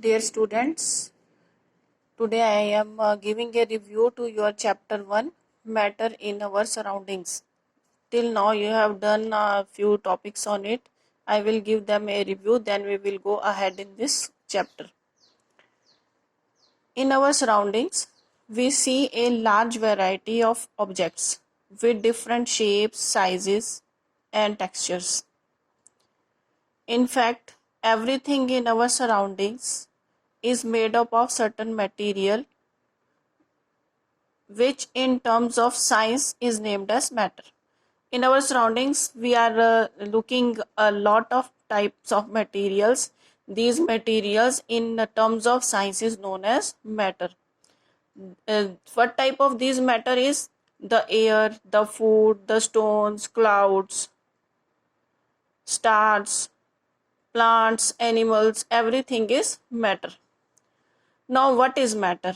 Dear students, today I am giving a review to your chapter 1, Matter in Our Surroundings. Till now you have done a few topics on it. I will give them a review, then we will go ahead in this chapter. In our surroundings, we see a large variety of objects with different shapes, sizes and textures. In fact, everything in our surroundings is made up of certain material which in terms of science is named as matter. In our surroundings, we are looking a lot of types of materials. These materials in terms of science is known as matter. What type of these matter is? The air, the food, the stones, clouds, stars, plants, animals, everything is matter. Now what is matter?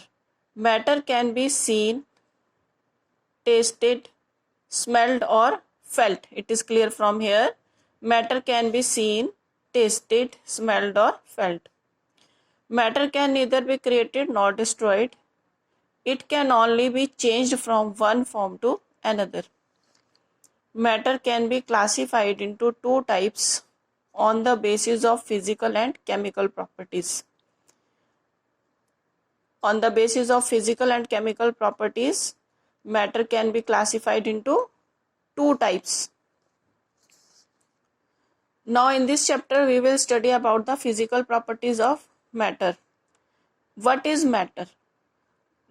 Matter can be seen, tasted, smelled or felt. It is clear from here. Matter can be seen, tasted, smelled or felt. Matter can neither be created nor destroyed. It can only be changed from one form to another. Matter can be classified into two types on the basis of physical and chemical properties. On the basis of physical and chemical properties, matter can be classified into two types. Now in this chapter we will study about the physical properties of matter. What is matter?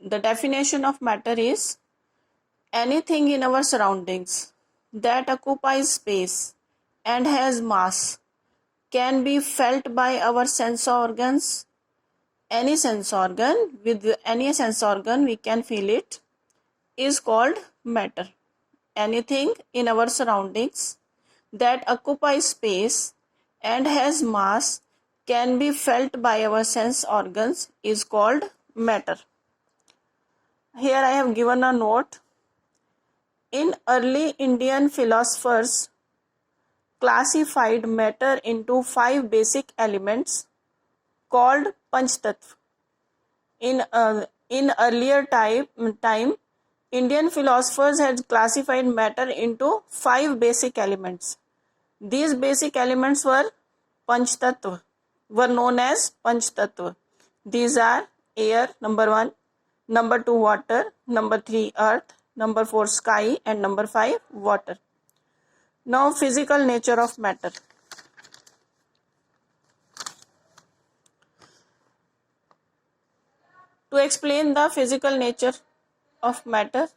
The definition of matter is anything in our surroundings that occupies space and has mass can be felt by our sense organs. Any sense organ, with any sense organ we can feel it, is called matter. Anything in our surroundings that occupies space and has mass can be felt by our sense organs is called matter. Here I have given a note. In early Indian philosophers classified matter into 5 basic elements called Panchtattva. In earlier time, Indian philosophers had classified matter into 5 basic elements. These basic elements were known as Panchtattva. These are air, number 1, number 2 water, number 3 earth, number 4 sky and number 5 water. Now physical nature of matter. To explain the physical nature of matter,